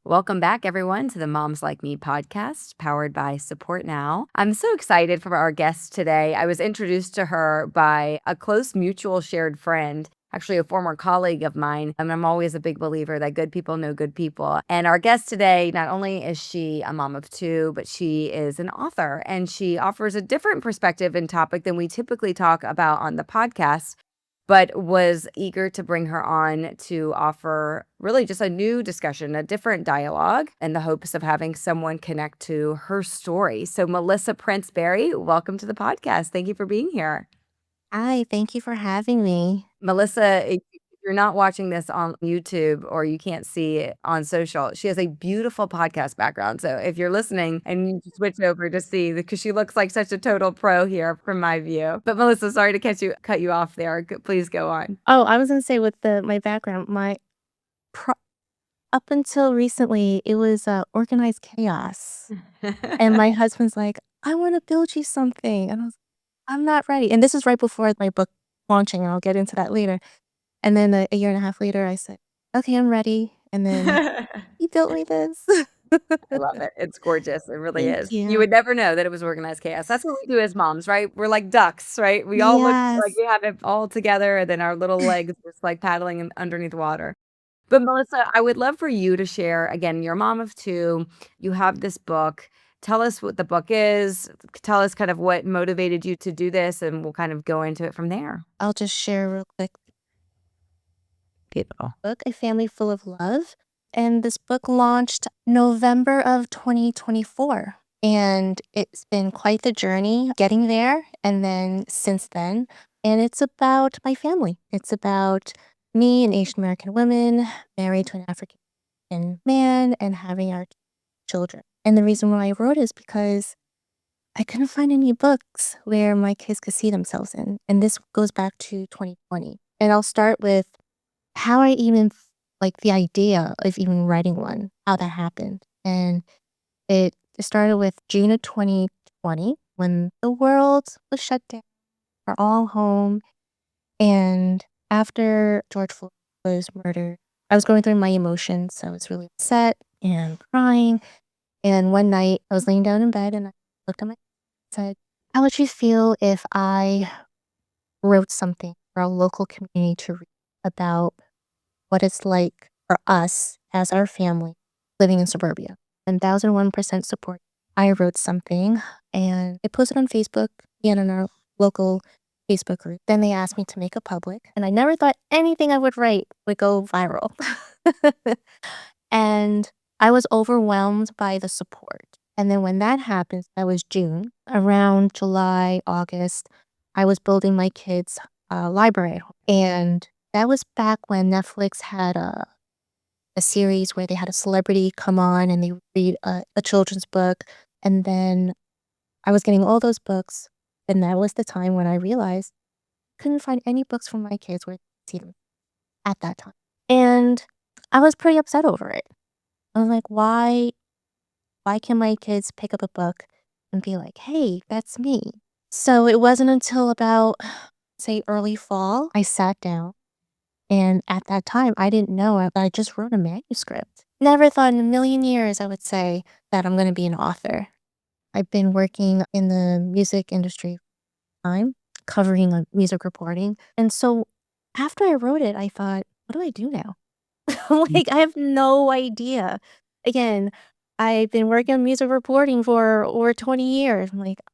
Welcome back, everyone, to the Moms Like Me podcast, powered by Support Now. I'm so excited for our guest today. I was introduced to her by a close mutual shared friend, actually a former colleague of mine. And I'm always a big believer that good people know good people. And our guest today, not only is she a mom of two, but she is an author, and she offers a different perspective and topic than we typically talk about on the podcast, but was eager to bring her on to offer really just a new discussion, a different dialogue, in the hopes of having someone connect to her story. So, Melissa Prince Berry, welcome to the podcast. Thank you for being here. Hi, thank you for having me. Melissa, if you're not watching this on YouTube or you can't see it on social, she has a beautiful podcast background. So if you're listening and you just switch over to see, because she looks like such a total pro here from my view. But Melissa, sorry to cut you off there. Please go on. Oh, I was gonna say with my background, pro up until recently, it was organized chaos. And my husband's like, I want to build you something. And I was, I'm not ready. And this is right before my book launching, and I'll get into that later. And then a year and a half later, I said, okay, I'm ready. And then he built me this. I love it. It's gorgeous. It really Thank is. You you. would never know that it was organized chaos. That's what we do as moms, right? We're like ducks, right? We all look like Yes. we have it all together, and then our little legs just like paddling underneath water. But Melissa, I would love for you to share again, you're a mom of two. You have this book. Tell us what the book is. Tell us kind of what motivated you to do this, and we'll kind of go into it from there. I'll just share real quick. Book, A Family Full of Love. And this book launched November of 2024. And it's been quite the journey getting there. And then since then, and it's about my family. It's about me, an Asian American woman, married to an African man, and having our children. And the reason why I wrote is because I couldn't find any books where my kids could see themselves in. And this goes back to 2020. And I'll start with how I even like the idea of even writing one, how that happened. And it started with June of 2020 when the world was shut down. We're all home. And after George Floyd was murdered, I was going through my emotions. I was really upset and crying. And one night I was laying down in bed and I looked at my and said, how would you feel if I wrote something for a local community to read about what it's like for us as our family living in suburbia? 1001% support. I wrote something and I posted on Facebook and in our local Facebook group. Then they asked me to make it public, and I never thought anything I would write would go viral. And I was overwhelmed by the support. And then when that happened, that was June. Around July, August, I was building my kids' library at home. And that was back when Netflix had a series where they had a celebrity come on and they would read a children's book. And then I was getting all those books. And that was the time when I realized I couldn't find any books for my kids where they could see them at that time. And I was pretty upset over it. I was like, why can't my kids pick up a book and be like, hey, that's me? So it wasn't until about, say, early fall, I sat down. And at that time, I didn't know I just wrote a manuscript. Never thought in a million years I would say that I'm going to be an author. I've been working in the music industry for time, covering music reporting. And so after I wrote it, I thought, what do I do now? Like, I have no idea. Again, I've been working on music reporting for over 20 years. I'm like, I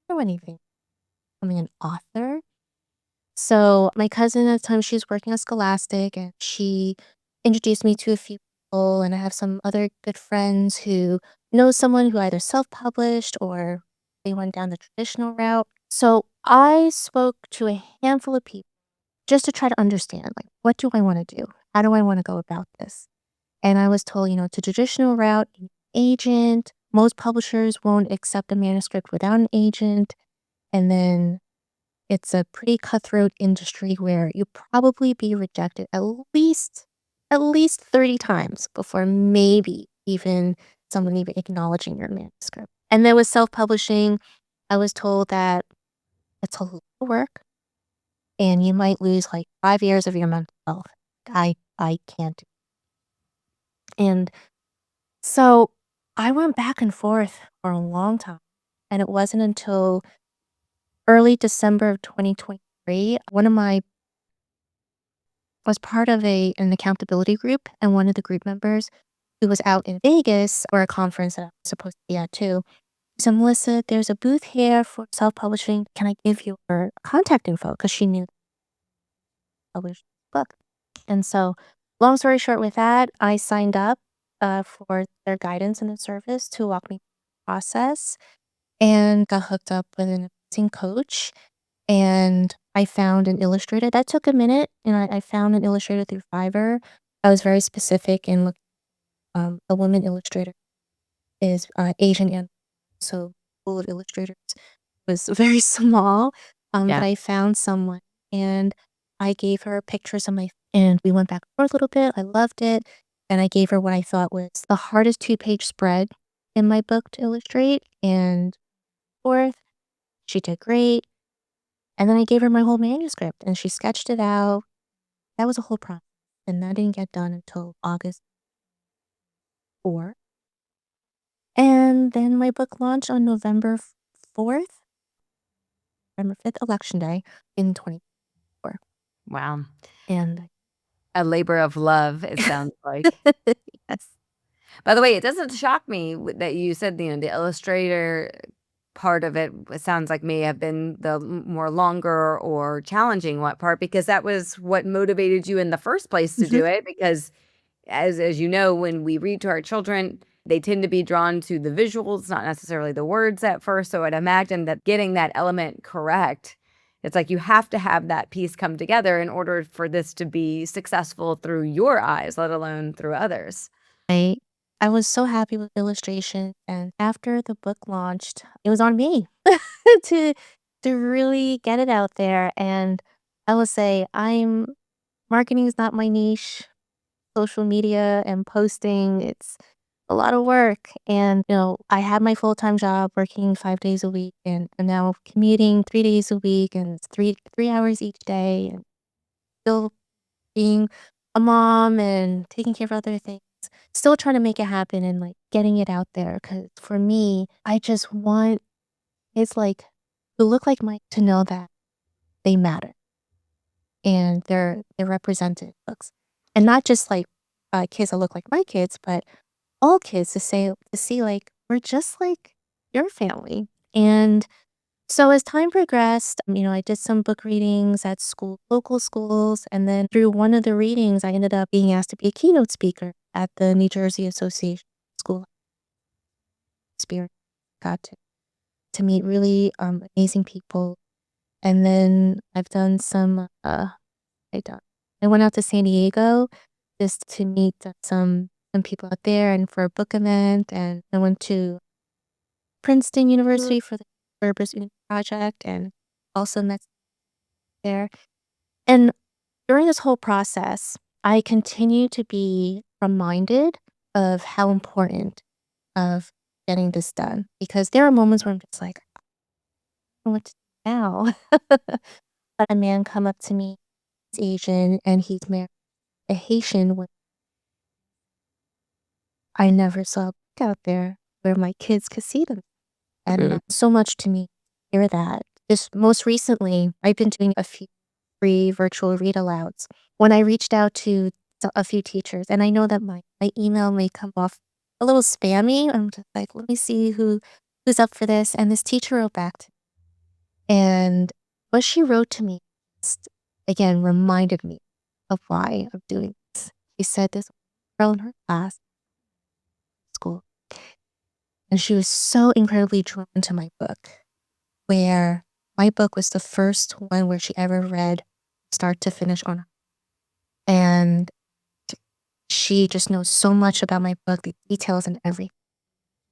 don't know anything. I'm an author. So my cousin at the time, she was working at Scholastic, and she introduced me to a few people, and I have some other good friends who know someone who either self-published or they went down the traditional route. So I spoke to a handful of people just to try to understand, like, what do I want to do? How do I want to go about this? And I was told, to traditional route, you need an agent. Most publishers won't accept a manuscript without an agent. And then it's a pretty cutthroat industry where you'll probably be rejected at least 30 times before maybe even someone even acknowledging your manuscript. And then with self-publishing, I was told that it's a lot of work and you might lose like 5 years of your mental health. I can't do it. And So I went back and forth for a long time, and it wasn't until early December of 2023, one of my was part of an accountability group, and one of the group members who was out in Vegas for a conference that I was supposed to be at too. So, Melissa, there's a booth here for self-publishing. Can I give you her contact info? Because she knew I published the book. And so, long story short, with that, I signed up for their guidance and the service to walk me through the process and got hooked up with an amazing coach. And I found an illustrator. That took a minute, and I found an illustrator through Fiverr. I was very specific in looking. A woman illustrator is Asian, and so pool of illustrators was very small. But Yeah. I found someone, and I gave her pictures of and we went back and forth a little bit. I loved it, and I gave her what I thought was the hardest 2-page spread in my book to illustrate, and forth. She did great. And then I gave her my whole manuscript, and she sketched it out. That was a whole process, and that didn't get done until August 4th. And then my book launched on November 4th, November 5th, election day in 24. Wow. And A labor of love, it sounds like. yes. By the way, it doesn't shock me that you said, the illustrator part of it sounds like may have been the more longer or challenging what part, because that was what motivated you in the first place to Mhm. do it. Because as you know, when we read to our children, they tend to be drawn to the visuals, not necessarily the words at first. So I'd imagine that getting that element correct, it's like you have to have that piece come together in order for this to be successful through your eyes, let alone through others. I I was so happy with the illustration, and after the book launched, it was on me to to really get it out there, and I will say marketing is not my niche. Social media and posting, it's a lot of work, and, I had my full-time job working 5 days a week, and I'm now commuting 3 days a week, and it's 3 hours each day, and still being a mom and taking care of other things, still trying to make it happen and, like, getting it out there. Because for me, I just want kids, like, who look like mine to know that they matter and they're represented in books. And not just, like, kids that look like my kids, but all kids to see, like, we're just like your family. And so as time progressed, I did some book readings at local schools, and then through one of the readings, I ended up being asked to be a keynote speaker at the New Jersey Association School Experience. Got to meet really amazing people, and then I've done I done. I went out to San Diego just to meet some people out there and for a book event, and I went to Princeton University for the Purpose Project and also met there. And during this whole process, I continue to be reminded of how important of getting this done, because there are moments where I'm just like, "I don't know what to do now." But a man come up to me, he's Asian, and he's married a Haitian woman. I never saw a book out there where my kids could see them, and it Mm. meant so much to me to hear that. Just most recently, I've been doing a few free virtual read alouds. When I reached out to a few teachers, and I know that my email may come off a little spammy, I'm just like, let me see who's up for this. And this teacher wrote back to me. And what she wrote to me just again reminded me of why I'm doing this. She said this girl in her class, school, and she was so incredibly drawn to my book, where my book was the first one where she ever read start to finish on her. And she just knows so much about my book, the details and everything.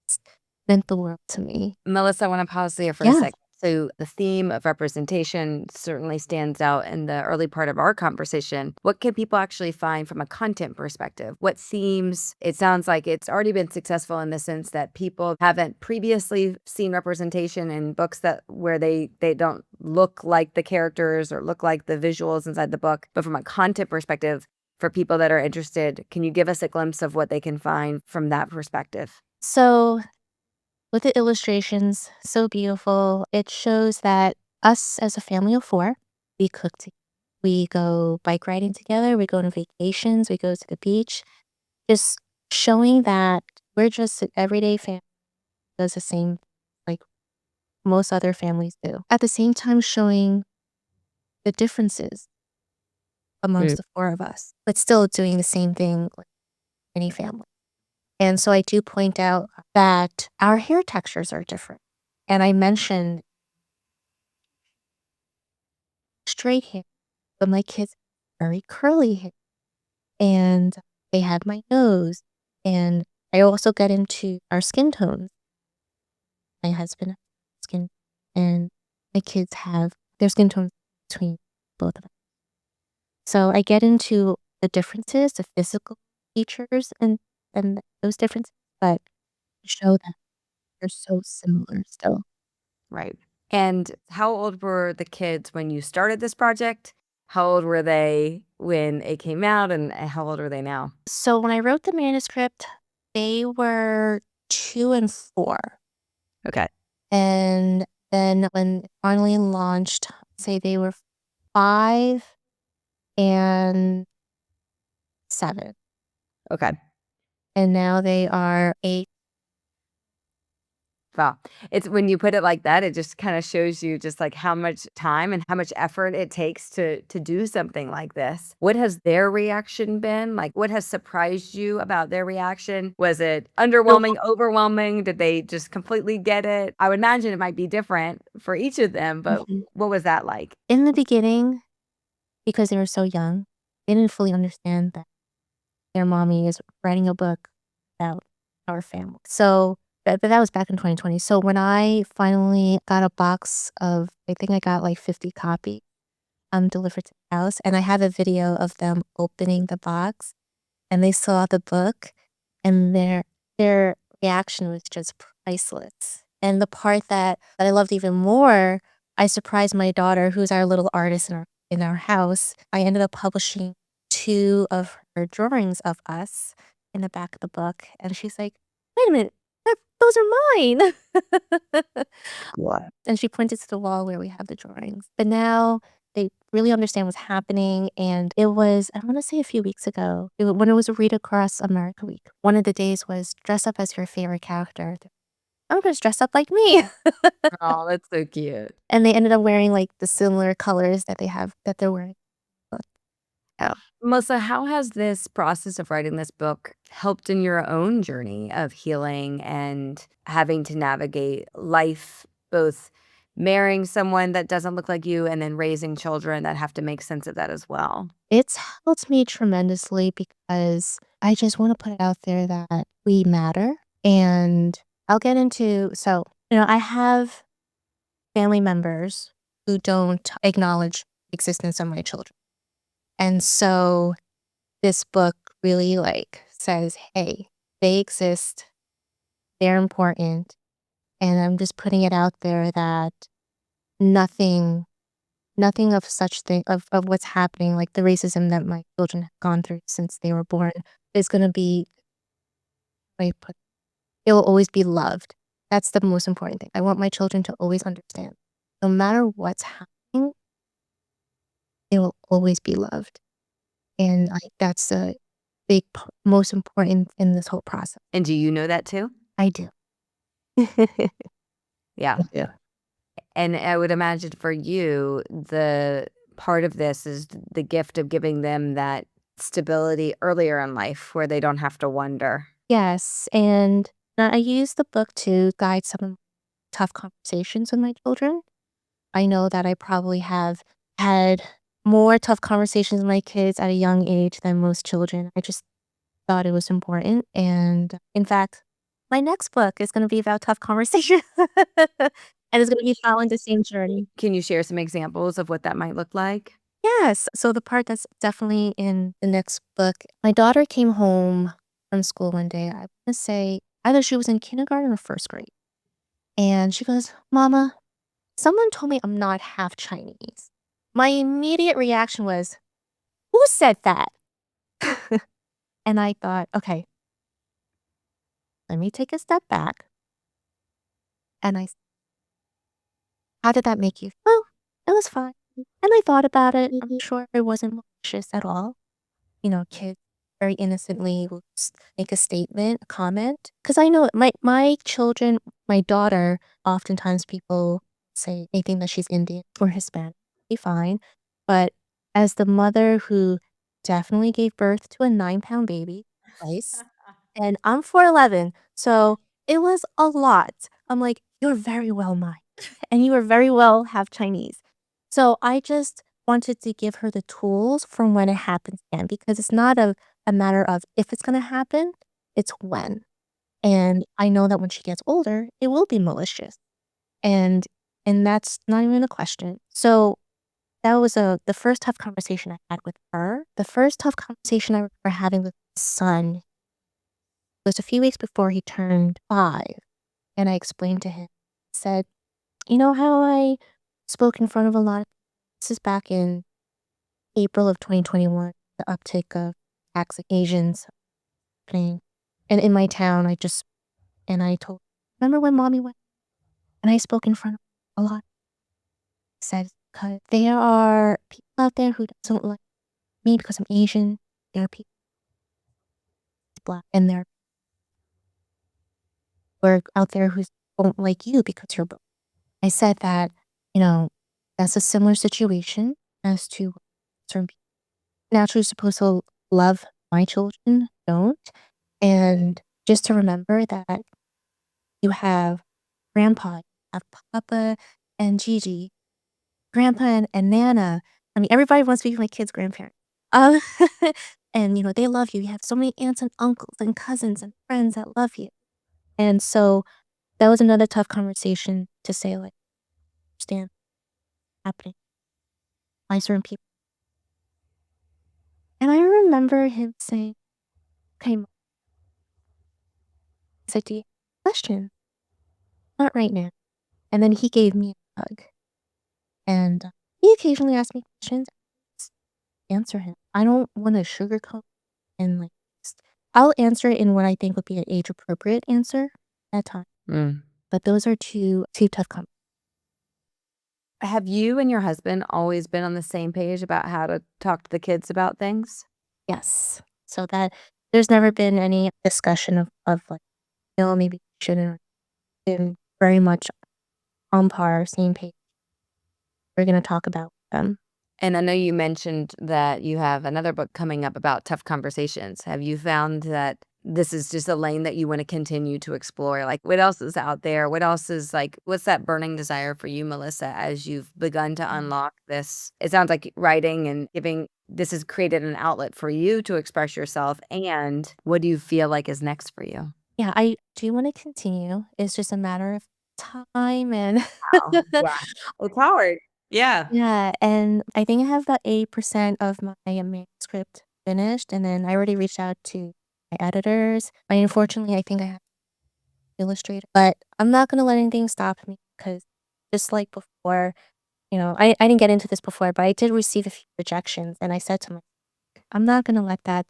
It's meant the world to me. Melissa, I want to pause there for a Yeah. second. So the theme of representation certainly stands out in the early part of our conversation. What can people actually find from a content perspective? What themes? It sounds like it's already been successful in the sense that people haven't previously seen representation in books that where they don't look like the characters or look like the visuals inside the book. But from a content perspective, For people that are interested, can you give us a glimpse of what they can find from that perspective? So with the illustrations, so beautiful. It shows that us as a family of four, we cook together. We go bike riding together. We go on vacations. We go to the beach. Just showing that we're just an everyday family that does the same like most other families do. At the same time, showing the differences Mm. amongst the four of us, but still doing the same thing like any family. And so I do point out that our hair textures are different. And I mentioned straight hair, but my kids have very curly hair. And they had my nose. And I also get into our skin tones. My husband has skin, and my kids have their skin tones between both of us. So I get into the differences, the physical features, and those differences, but show that they're so similar still. Right. And how old were the kids when you started this project? How old were they when it came out, and how old are they now? So when I wrote the manuscript, they were 2 and 4. Okay. And then when it finally launched, say they were 5 and 7. Okay. And now they are 8. Wow. It's when you put it like that, it just kind of shows you just like how much time and how much effort it takes to do something like this. What has their reaction been? Like what has surprised you about their reaction? Was it So underwhelming, overwhelming? Did they just completely get it? I would imagine it might be different for each of them, but mhm. what was that like? In the beginning, because they were so young, they didn't fully understand that their mommy is writing a book about our family. So, but that was back in 2020. So when I finally got a box of, I think I got like 50 copies delivered to the house, and I have a video of them opening the box, and they saw the book, and their reaction was just priceless. And the part that I loved even more, I surprised my daughter, who's our little artist in our house. I ended up publishing 2 of her drawings of us in the back of the book, and she's like, "Wait a minute, those are mine." What? And she pointed to the wall where we have the drawings. But now they really understand what's happening, and it was, I wanna say a few weeks ago, when it was a Read Across America week. One of the days was dress up as your favorite character. I'm gonna dress up like me. Oh, that's so cute. And they ended up wearing, like, the similar colors that they're wearing. Oh. Melissa, how has this process of writing this book helped in your own journey of healing and having to navigate life, both marrying someone that doesn't look like you and then raising children that have to make sense of that as well? It's helped me tremendously because I just wanna put it out there that we matter, and I'll get into I have family members who don't acknowledge the existence of my children. And so this book really like says, hey, they exist, they're important. And I'm just putting it out there that nothing, nothing of such thing of what's happening, like the racism that my children have gone through since they were born, is gonna be like put it will always be loved. That's the most important thing. I want my children to always understand. No matter what's happening, they will always be loved. And, like, that's the most important in this whole process. And do you know that too? I do. Yeah. Yeah. And I would imagine for you, the part of this is the gift of giving them that stability earlier in life where they don't have to wonder. Yes, and I use the book to guide some tough conversations with my children. I know that I probably have had more tough conversations with my kids at a young age than most children. I just thought it was important, and in fact, my next book is gonna be about tough conversation, and it's gonna be following the same journey. Can you share some examples of what that might look like? Yes, so the part that's definitely in the next book, my daughter came home from school one day, I wanna say either she was in kindergarten or 1st grade, and she goes, "Mama, someone told me I'm not half Chinese." My immediate reaction was, "Who said that?" And I thought, okay, let me take a step back. And how did that make you? Oh, it was fine. And I thought about it. I'm sure it wasn't malicious at all. Kids very innocently will just make a statement, a comment. Because I know my children, my daughter, oftentimes people say they think that she's Indian or Hispanic. Be fine. But as the mother who definitely gave birth to a 9-pound baby twice, and I'm 4'11", so it was a lot. I'm like, "You're very well mine, and you are very well half Chinese." So I just wanted to give her the tools for when it happens again, because it's not a matter of if it's gonna happen, it's when. And I know that when she gets older, it will be malicious, and that's not even a question. So that was the first tough conversation I had with her. The first tough conversation I remember having with my son was a few weeks before he turned 5, and I explained to him, said, "You know how I spoke in front of a lot of" this is back in April of 2021, the uptick of tax occasions happening, and in my town, I told, "Remember when mommy went and I spoke in front of a lot?" I said, "'Cause there are people out there who don't like me because I'm Asian. There are people who's Black, and there are out there who don't like you because you're Black." I said that, you know, that's a similar situation as to certain people naturally supposed to love my children don't. And just to remember that you have grandpa, you have Papa and Gigi, grandpa and Nana. I mean, everybody wants to be my kid's grandparent. Um, and they love you. You have so many aunts and uncles and cousins and friends that love you. And so that was another tough conversation to say, like, understand happening by certain people. And I remember him saying, "Okay, Mom," I said, "Do you have a question?" "Not right now." And then he gave me a hug. And he occasionally asks me questions. Just answer him. I don't want to sugarcoat and I'll answer it in what I think would be an age appropriate answer at time. Mm. But those are two tough comments. Have you and your husband always been on the same page about how to talk to the kids about things? Yes. So that there's never been any discussion of like, maybe we shouldn't. Been very much on par, same page. We're gonna talk about them. And I know you mentioned that you have another book coming up about tough conversations. Have you found that this is just a lane that you want to continue to explore? Like, what else is out there? What else is like, what's that burning desire for you, Melissa, as you've begun to unlock this? It sounds like writing and giving, this has created an outlet for you to express yourself. And what do you feel like is next for you? Yeah, I do want to continue. It's just a matter of time and Wow. Wow. It's hard. Yeah. yeah, and I think I have about 80% of my manuscript finished, and then I already reached out to my editors. Unfortunately, I think I have to illustrate, but I'm not gonna let anything stop me because just like before, I didn't get into this before, but I did receive a few rejections, and I said to myself, I'm not gonna let that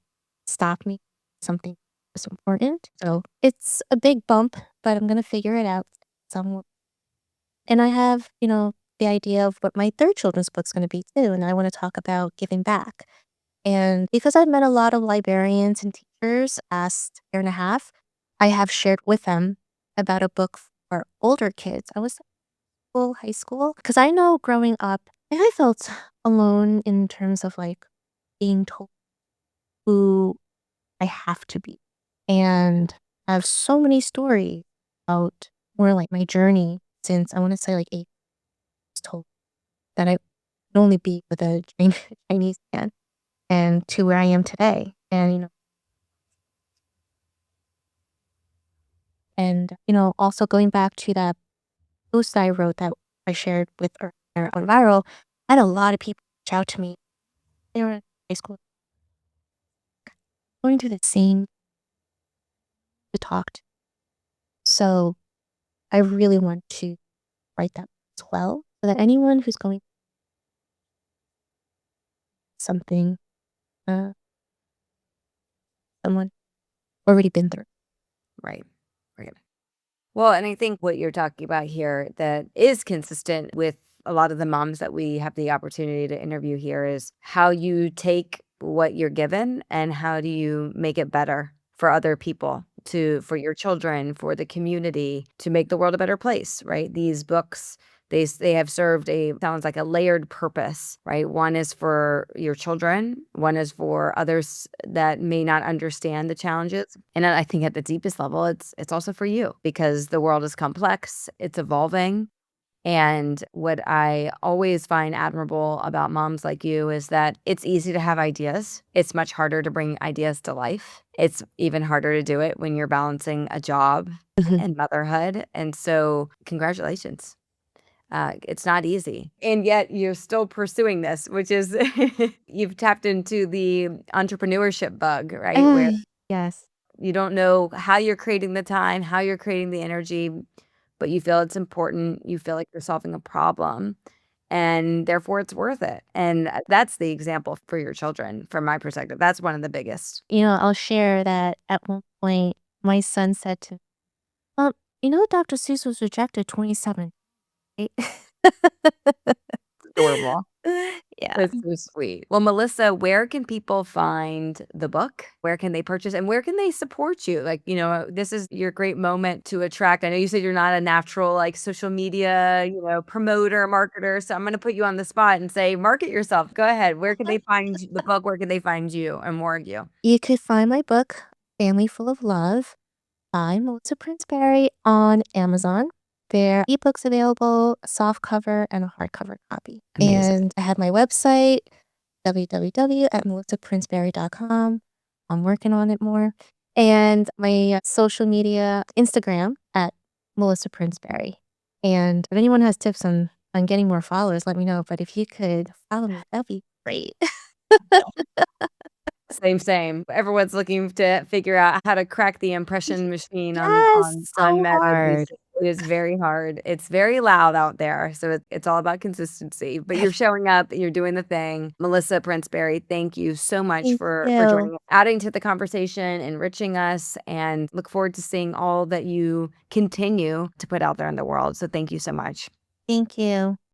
stop me. Something is important. So it's a big bump, but I'm gonna figure it out. Some And I have, the idea of what my third children's book's gonna be too, and I wanna talk about giving back. And because I've met a lot of librarians and teachers past year and a half, I have shared with them about a book for older kids. I was high school, because I know growing up, I felt alone in terms of like being told who I have to be. And I have so many stories about more like my journey since I want to say like 8 years told that I would only be with a Chinese man and to where I am today. And, also going back to that post I wrote that I shared with or on viral, I had a lot of people reach out to me. They were in high school going through the same to talk to. So I really want to write that as well so that anyone who's going through something, uh, someone already been through. Right. Right. Well, and I think what you're talking about here that is consistent with a lot of the moms that we have the opportunity to interview here is how you take what you're given and how do you make it better for other people, for your children, for the community, to make the world a better place, right? These books, they have served sounds like a layered purpose, right? One is for your children, one is for others that may not understand the challenges. And I think at the deepest level, it's also for you because the world is complex, it's evolving. And what I always find admirable about moms like you is that it's easy to have ideas. It's much harder to bring ideas to life. It's even harder to do it when you're balancing a job Mhm. and motherhood. And so, congratulations. It's not easy. And yet you're still pursuing this, which is you've tapped into the entrepreneurship bug, right? Where Yes. you don't know how you're creating the time, how you're creating the energy, but you feel it's important. You feel like you're solving a problem, and therefore it's worth it. And that's the example for your children, from my perspective. That's one of the biggest. I'll share that at one point, my son said to me, Dr. Seuss was rejected 27, right? Adorable. Yeah. That's so sweet. Well, Melissa, where can people find the book? Where can they purchase and where can they support you? Like, this is your great moment to attract. I know you said you're not a natural like social media, promoter, marketer. So I'm going to put you on the spot and say, market yourself. Go ahead. Where can they find the book? Where can they find you and more of you? You could find my book, Family Full of Love, by Melissa Prince-Berry on Amazon. There are ebooks available, a softcover, and a hardcover copy. Amazing. And I have my website, www.melissaprinceberry.com. I'm working on it more. And my social media, Instagram at Melissa Princeberry. And if anyone has tips on getting more followers, let me know. But if you could follow me, that'd be great. Same, same. Everyone's looking to figure out how to crack the impression machine on Yes, on on so Meta these hard. days. It is very hard. It's very loud out there, so it's all about consistency, but you're showing up, you're doing the thing. Melissa Princeberry, thank you so much Thank for you. joining, adding to the conversation, enriching us, and look forward to seeing all that you continue to put out there in the world, so thank you so much. Thank you.